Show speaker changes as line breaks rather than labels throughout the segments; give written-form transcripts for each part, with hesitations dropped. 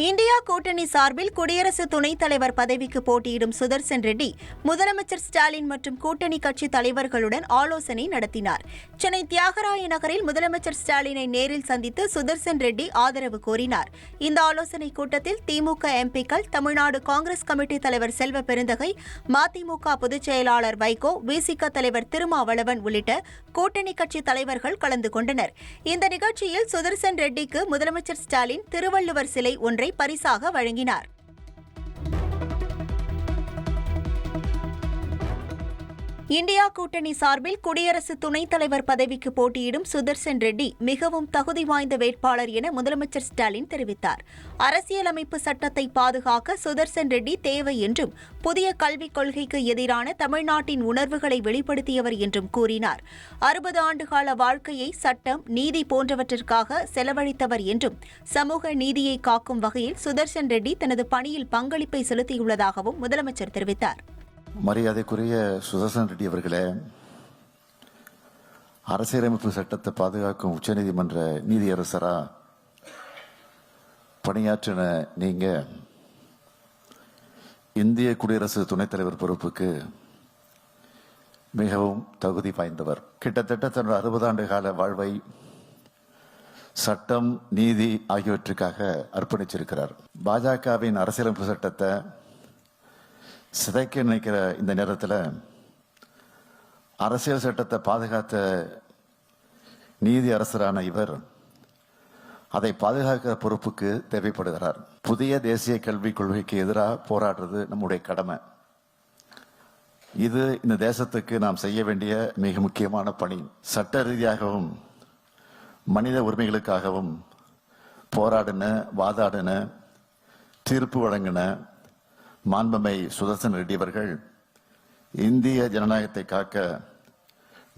India கூட்டணி சார்பில் குடியரசு துணைத் தலைவர் பதவிக்கு போட்டியிடும் சுதர்சன் ரெட்டி முதலமைச்சர் ஸ்டாலின் மற்றும் கூட்டணி கட்சி தலைவர்களுடன் ஆலோசனை நடத்தினார். சென்னை தியாகராய நகரில் முதலமைச்சர் ஸ்டாலினை நேரில் சந்தித்து சுதர்சன் ரெட்டி ஆதரவு கோரினார். இந்த ஆலோசனைக் கூட்டத்தில் திமுக எம்பிக்கள், தமிழ்நாடு காங்கிரஸ் கமிட்டி தலைவர் செல்வ பெருந்தகை, மதிமுக பொதுச் செயலாளர் வைகோ, விசிக தலைவர் திருமாவளவன் உள்ளிட்ட கூட்டணி கட்சி தலைவர்கள் கலந்து கொண்டனர். இந்த நிகழ்ச்சியில் சுதர்சன் ரெட்டிக்கு முதலமைச்சர் ஸ்டாலின் திருவள்ளுவர் சிலை ஒன்றை பரிசாக வழங்கினார். இந்தியா கூட்டணி சார்பில் குடியரசு துணைத் தலைவர் பதவிக்கு போட்டியிடும் சுதர்சன் ரெட்டி மிகவும் தகுதி வாய்ந்த வேட்பாளர் என முதலமைச்சர் ஸ்டாலின் தெரிவித்தார். அரசியலமைப்பு சட்டத்தை பாதுகாக்க சுதர்சன் ரெட்டி தேவை என்றும், புதிய கல்விக் கொள்கைக்கு எதிரான தமிழ்நாட்டின் உணர்வுகளை வெளிப்படுத்தியவர் என்றும் கூறினார். 60 ஆண்டுகால வாழ்க்கையை சட்டம், நீதி போன்றவற்றிற்காக செலவழித்தவர் என்றும், சமூக நீதியை காக்கும் வகையில் சுதர்சன் ரெட்டி தனது பணியில் பங்களிப்பை செலுத்தியுள்ளதாகவும் முதலமைச்சர் தெரிவித்தார்.
மரியாதைக்குரிய சுதர்சன் ரெட்டி அவர்களே, அரசியலமைப்பு சட்டத்தை பாதுகாக்கும் உச்சநீதிமன்ற நீதியரசரா பணியாற்றின நீங்க இந்திய குடியரசு துணைத் தலைவர் பொறுப்புக்கு மிகவும் தகுதி வாய்ந்தவர். கிட்டத்தட்ட தன்னோட 60 ஆண்டு கால வாழ்வை சட்டம், நீதி ஆகியவற்றுக்காக அர்ப்பணிச்சிருக்கிறார். பாஜகவின் அரசியலமைப்பு சட்டத்தை சிதைக்க நினைக்கிற இந்த நேரத்தில் அரசியல் சட்டத்தை பாதுகாத்த நீதி அரசரான இவர் அதை பாதுகாக்கிற பொறுப்புக்கு தேவைப்படுகிறார். புதிய தேசிய கல்விக் கொள்கைக்கு எதிராக போராடுறது நம்முடைய கடமை. இது இந்த தேசத்துக்கு நாம் செய்ய வேண்டிய மிக முக்கியமான பணி. சட்ட ரீதியாகவும் மனித உரிமைகளுக்காகவும் போராடின, வாதாடின, தீர்ப்பு வழங்கின மாண்புமை சுதர்சன் ரெட்டி அவர்கள் இந்திய ஜனநாயகத்தை காக்க,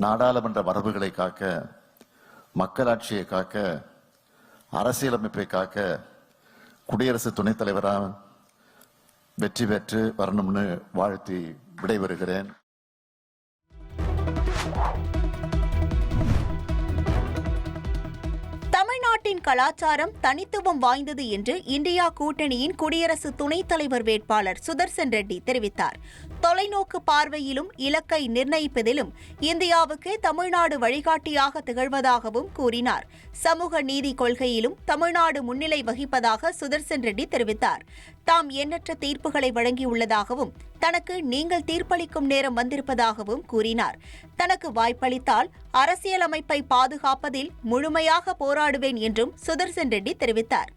நாடாளுமன்ற மரபுகளை காக்க, மக்களாட்சியை காக்க, அரசியலமைப்பை காக்க குடியரசு துணைத் தலைவராக வெற்றி பெற்று வரணும்னு வாழ்த்தி விடைபெறுகிறேன்.
தமிழ்நாட்டின் கலாச்சாரம் தனித்துவம் வாய்ந்தது என்று இந்தியா கூட்டணியின் குடியரசு துணைத் தலைவர் வேட்பாளர் சுதர்சன் ரெட்டி தெரிவித்தார். தொலைநோக்கு பார்வையிலும் இலக்கை நிர்ணயிப்பதிலும் இந்தியாவுக்கு தமிழ்நாடு வழிகாட்டியாக திகழ்வதாகவும் கூறினார். சமூக நீதி கொள்கையிலும் தமிழ்நாடு முன்னிலை வகிப்பதாக சுதர்சன் ரெட்டி தெரிவித்தார். தாம் எண்ணற்ற தீர்ப்புகளை வழங்கியுள்ளதாகவும், தனக்கு நீங்கள் தீர்ப்பளிக்கும் நேரம் வந்திருப்பதாகவும் கூறினார். தனக்கு வாய்ப்பளித்தால் அரசியலமைப்பை பாதுகாப்பதில் முழுமையாக போராடுவேன் என்றும் சுதர்சன் ரெட்டி தெரிவித்தார்.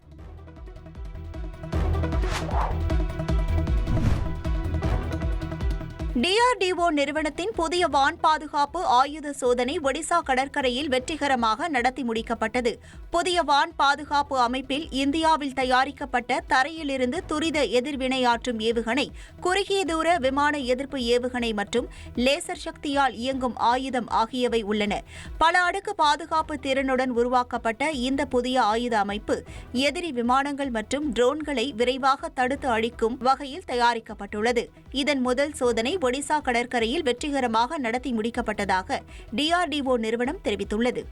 DRDO நிறுவனத்தின் புதிய வான் பாதுகாப்பு ஆயுத சோதனை ஒடிசா கடற்கரையில் வெற்றிகரமாக நடத்தி முடிக்கப்பட்டது. புதிய வான் பாதுகாப்பு அமைப்பில் இந்தியாவில் தயாரிக்கப்பட்ட தரையிலிருந்து துரித எதிர்வினையாற்றும் ஏவுகணை, குறுகிய தூர விமான எதிர்ப்பு ஏவுகணை மற்றும் லேசர் சக்தியால் இயங்கும் ஆயுதம் ஆகியவை உள்ளன. பல அடுக்கு பாதுகாப்பு திறனுடன் உருவாக்கப்பட்ட இந்த புதிய ஆயுத அமைப்பு எதிரி விமானங்கள் மற்றும் ட்ரோன்களை விரைவாக தடுத்து அழிக்கும் வகையில் தயாரிக்கப்பட்டுள்ளது. இதன் முதல் சோதனை ஒடிசா கடற்கரையில் வெற்றிகரமாக நடத்தி முடிக்கப்பட்டதாக DRDO நிறுவனம் தெரிவித்துள்ளது.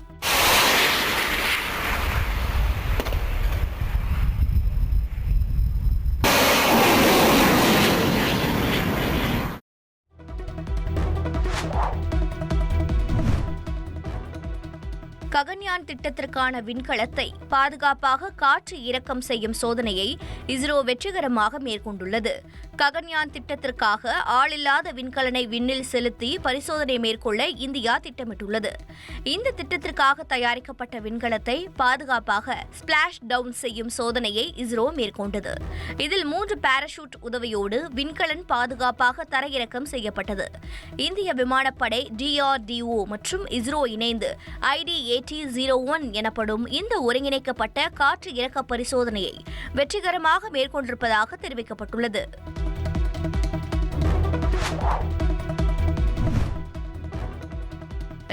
ககன்யான் திட்டத்திற்கான விண்கலத்தை பாதுகாப்பாக காற்று இறக்கம் செய்யும் சோதனையை இஸ்ரோ வெற்றிகரமாக மேற்கொண்டுள்ளது. ககன்யான் திட்டத்திற்காக ஆளில்லாத விண்கலனை விண்ணில் செலுத்தி பரிசோதனை மேற்கொள்ள இந்தியா திட்டமிட்டுள்ளது. இந்த திட்டத்திற்காக தயாரிக்கப்பட்ட விண்கலத்தை பாதுகாப்பாக ஸ்பிளாஷ் டவுன் செய்யும் சோதனையை இஸ்ரோ மேற்கொண்டது. இதில் 3 பாராசூட் உதவியோடு விண்கலன் பாதுகாப்பாக தரையிறக்கம் செய்யப்பட்டது. இந்திய விமானப்படை, DRDO மற்றும் இஸ்ரோ இணைந்து IDAT-01 எனப்படும் இந்த ஒருங்கிணைக்கப்பட்ட காற்று இறக்க பரிசோதனையை வெற்றிகரமாக மேற்கொண்டிருப்பதாக தெரிவிக்கப்பட்டுள்ளது.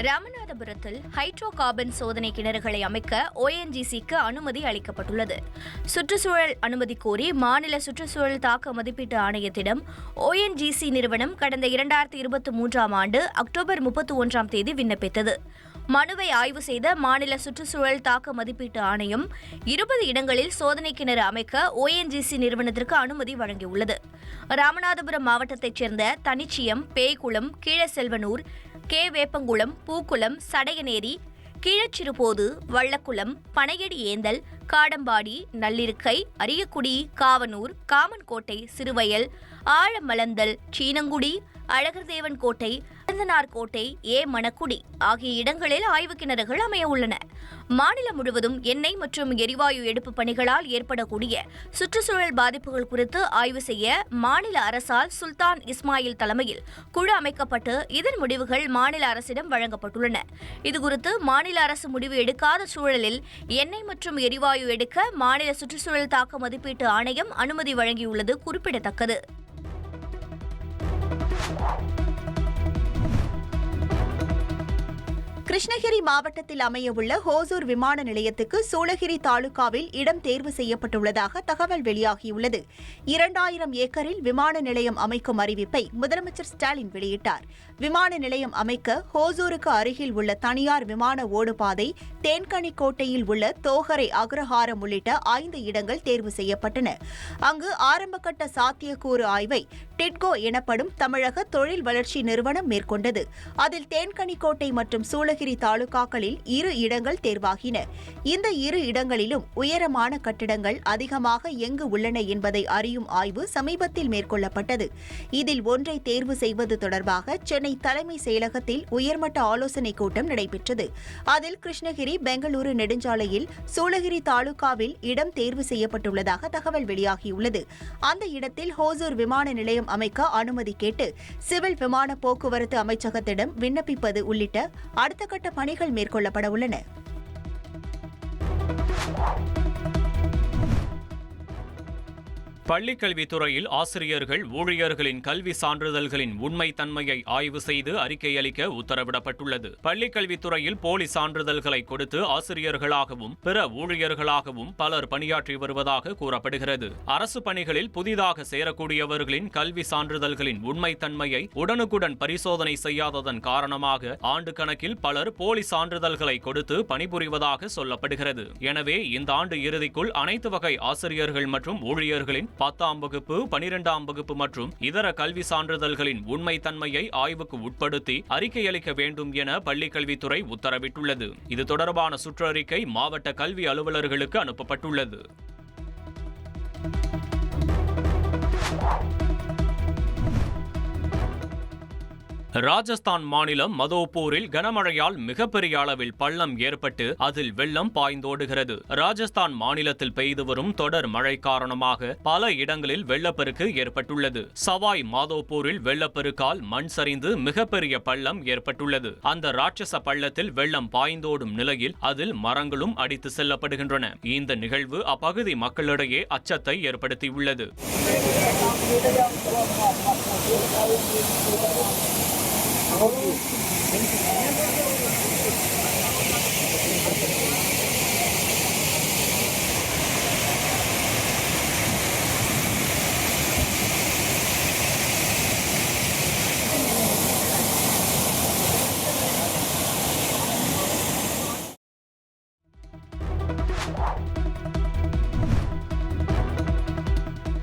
ராமநாதபுரத்தில் ஹைட்ரோ கார்பன் சோதனை கிணறுகளை அமைக்க ONGCக்கு அனுமதி அளிக்கப்பட்டுள்ளது. சுற்றுச்சூழல் அனுமதி கோரி மாநில சுற்றுச்சூழல் தாக்க மதிப்பீட்டு ஆணையத்திடம் ONGC நிறுவனம் கடந்த 2023ஆம் ஆண்டு அக்டோபர் 31ஆம் தேதி விண்ணப்பித்தது. மனுவை ஆய்வு செய்த மாநில சுற்றுச்சூழல் தாக்க மதிப்பீட்டு ஆணையம் 20 இடங்களில் சோதனை கிணறு அமைக்க ONGC நிறுவனத்திற்கு அனுமதி வழங்கியுள்ளது. ராமநாதபுரம் மாவட்டத்தைச் சேர்ந்த தனிச்சியம், பேய்குளம், கீழசெல்வனூர், வேப்பங்குளம், பூக்குளம், சடையநேரி, கீழச்சிறுபோது, வள்ளக்குளம், பனையடி ஏந்தல், காடம்பாடி, நள்ளிருக்கை, அரியக்குடி, காவனூர், காமன்கோட்டை, சிறுவயல், ஆழமலந்தல், சீனங்குடி, அழகர்தேவன் கோட்டை, கோட்டை, மணக்குடி ஆகிய இடங்களில் ஆய்வு கிணறுகள் அமைய உள்ளன. மாநிலம் முழுவதும் எண்ணெய் மற்றும் எரிவாயு எடுப்பு பணிகளால் ஏற்படக்கூடிய சுற்றுச்சூழல் பாதிப்புகள் குறித்து ஆய்வு செய்ய மாநில அரசால் சுல்தான் இஸ்மாயில் தலைமையில் குழு அமைக்கப்பட்டு இதன் முடிவுகள் மாநில அரசிடம் வழங்கப்பட்டுள்ளன. இதுகுறித்து மாநில அரசு முடிவு எடுக்காத சூழலில் எண்ணெய் மற்றும் எரிவாயு எடுக்க மாநில சுற்றுச்சூழல் தாக்க மதிப்பீட்டு ஆணையம் அனுமதி வழங்கியுள்ளது குறிப்பிடத்தக்கது.
கிருஷ்ணகிரி மாவட்டத்தில் அமையவுள்ள ஹோசூர் விமான நிலையத்துக்கு சூளகிரி தாலுகாவில் இடம் தேர்வு செய்யப்பட்டுள்ளதாக தகவல் வெளியாகியுள்ளது. 2000 ஏக்கரில் விமான நிலையம் அமைக்கும் அறிவிப்பை முதலமைச்சர் ஸ்டாலின் வெளியிட்டார். விமான நிலையம் அமைக்க ஹோசூருக்கு அருகில் உள்ள தனியார் விமான ஓடுபாதை, தேன்கனிக்கோட்டையில் உள்ள தோகரை அக்ரஹாரம் உள்ளிட்ட 5 இடங்கள் தேர்வு செய்யப்பட்டன. அங்கு ஆரம்பகட்ட சாத்தியக்கூறு ஆய்வை டிட்கோ எனப்படும் தமிழக தொழில் வளர்ச்சி நிறுவனம் மேற்கொண்டது. அதில் தேன்கனிக்கோட்டை மற்றும் சூளகிரி தாலுகாக்களில் 2 இடங்கள் தேர்வாகின. இந்த 2 இடங்களிலும் உயரமான கட்டிடங்கள் அதிகமாக எங்கு உள்ளன என்பதை அறியும் ஆய்வு சமீபத்தில் மேற்கொள்ளப்பட்டது. இதில் ஒன்றை தேர்வு செய்வது தொடர்பாக சென்னை தலைமை செயலகத்தில் உயர்மட்ட ஆலோசனைக் கூட்டம் நடைபெற்றது. அதில் கிருஷ்ணகிரி பெங்களூரு நெடுஞ்சாலையில் சூளகிரி தாலுகாவில் இடம் தேர்வு செய்யப்பட்டுள்ளதாக தகவல் வெளியாகியுள்ளது. அந்த இடத்தில் ஹோசூர் விமான நிலையம் அமைக்க அனுமதி கேட்டு சிவில் விமான போக்குவரத்து அமைச்சகத்திடம் விண்ணப்பிப்பது உள்ளிட்ட அடுத்த கட்ட பணிகள் மேற்கொள்ளப்பட உள்ளன.
பள்ளிக்கல்வித்துறையில் ஆசிரியர்கள், ஊழியர்களின் கல்வி சான்றிதழ்களின் உண்மை தன்மையை ஆய்வு செய்து அறிக்கை அளிக்க உத்தரவிடப்பட்டுள்ளது. பள்ளிக்கல்வித்துறையில் போலி சான்றிதழ்களை கொடுத்து ஆசிரியர்களாகவும் பிற ஊழியர்களாகவும் பலர் பணியாற்றி வருவதாக கூறப்படுகிறது. அரசு பணிகளில் புதிதாக சேரக்கூடியவர்களின் கல்வி சான்றிதழ்களின் உண்மை தன்மையை உடனுக்குடன் பரிசோதனை செய்யாததன் காரணமாக ஆண்டு கணக்கில் பலர் போலி சான்றிதழ்களை கொடுத்து பணிபுரிவதாக சொல்லப்படுகிறது. எனவே இந்த ஆண்டு இறுதிக்குள் அனைத்து வகை ஆசிரியர்கள் மற்றும் ஊழியர்களின் 10ஆம் வகுப்பு, 12ஆம் வகுப்பு மற்றும் இதர கல்வி சான்றிதழ்களின் உண்மை தன்மையை ஆய்வுக்கு உட்படுத்தி அறிக்கை அளிக்க வேண்டும் என பள்ளிக்கல்வித்துறை உத்தரவிட்டுள்ளது. இது தொடர்பான சுற்றறிக்கை மாவட்ட கல்வி அலுவலர்களுக்கு அனுப்பப்பட்டுள்ளது. ராஜஸ்தான் மாநிலம் மதோப்பூரில் கனமழையால் மிகப்பெரிய அளவில் பள்ளம் ஏற்பட்டு அதில் வெள்ளம் பாய்ந்தோடுகிறது. ராஜஸ்தான் மாநிலத்தில் பெய்து வரும் தொடர் மழை காரணமாக பல இடங்களில் வெள்ளப்பெருக்கு ஏற்பட்டுள்ளது. சவாய் மாதோப்பூரில் வெள்ளப்பெருக்கால் மண் சரிந்து மிகப்பெரிய பள்ளம் ஏற்பட்டுள்ளது. அந்த ராட்சச பள்ளத்தில் வெள்ளம் பாய்ந்தோடும் நிலையில் அதில் மரங்களும் அடித்து செல்லப்படுகின்றன. இந்த நிகழ்வு அப்பகுதி மக்களிடையே அச்சத்தை ஏற்படுத்தியுள்ளது.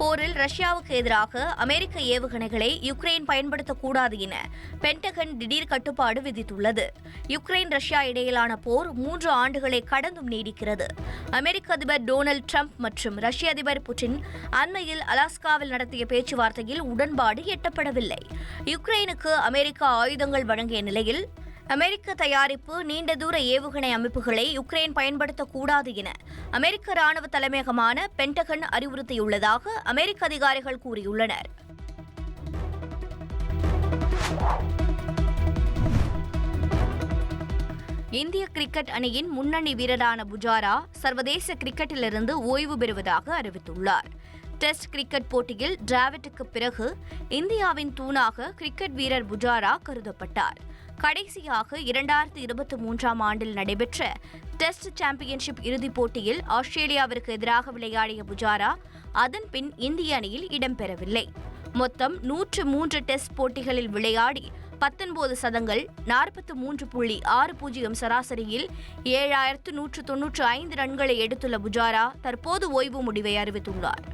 போரில் ரஷ்யாவுக்கு எதிராக அமெரிக்க ஏவுகணைகளை யுக்ரைன் பயன்படுத்தக்கூடாது என பென்டகன் திடீர் கட்டுப்பாடு விதித்துள்ளது. யுக்ரைன் ரஷ்யா இடையிலான போர் 3 ஆண்டுகளை கடந்தும் நீடிக்கிறது. அமெரிக்க அதிபர் டொனால்ட் ட்ரம்ப் மற்றும் ரஷ்ய அதிபர் புட்டின் அண்மையில் அலாஸ்காவில் நடத்திய பேச்சுவார்த்தையில் உடன்பாடு எட்டப்படவில்லை. யுக்ரைனுக்கு அமெரிக்கா ஆயுதங்கள் வழங்கிய நிலையில் அமெரிக்க தயாரிப்பு நீண்ட தூர ஏவுகணை அமைப்புகளை யுக்ரைன் பயன்படுத்தக்கூடாது என அமெரிக்க ராணுவ தலைமையகமான பென்டகன் அறிவுறுத்தியுள்ளதாக அமெரிக்க அதிகாரிகள் கூறியுள்ளனர். இந்திய கிரிக்கெட் அணியின் முன்னணி வீரரான புஜாரா சர்வதேச கிரிக்கெட்டிலிருந்து ஓய்வு பெறுவதாக அறிவித்துள்ளார். டெஸ்ட் கிரிக்கெட் போட்டியில் டிராவிட்டுக்கு பிறகு இந்தியாவின் தூணாக கிரிக்கெட் வீரர் புஜாரா கருதப்பட்டார். கடைசியாக 2023ஆம் ஆண்டில் நடைபெற்ற டெஸ்ட் சாம்பியன்ஷிப் இறுதிப் போட்டியில் ஆஸ்திரேலியாவிற்கு எதிராக விளையாடிய புஜாரா அதன்பின் இந்திய அணியில் இடம்பெறவில்லை. மொத்தம் 103 டெஸ்ட் போட்டிகளில் விளையாடி 19 சதங்கள், 43.60 சராசரியில் 7,195 ரன்களை எடுத்துள்ள புஜாரா தற்போது ஓய்வு முடிவை அறிவித்துள்ளார்.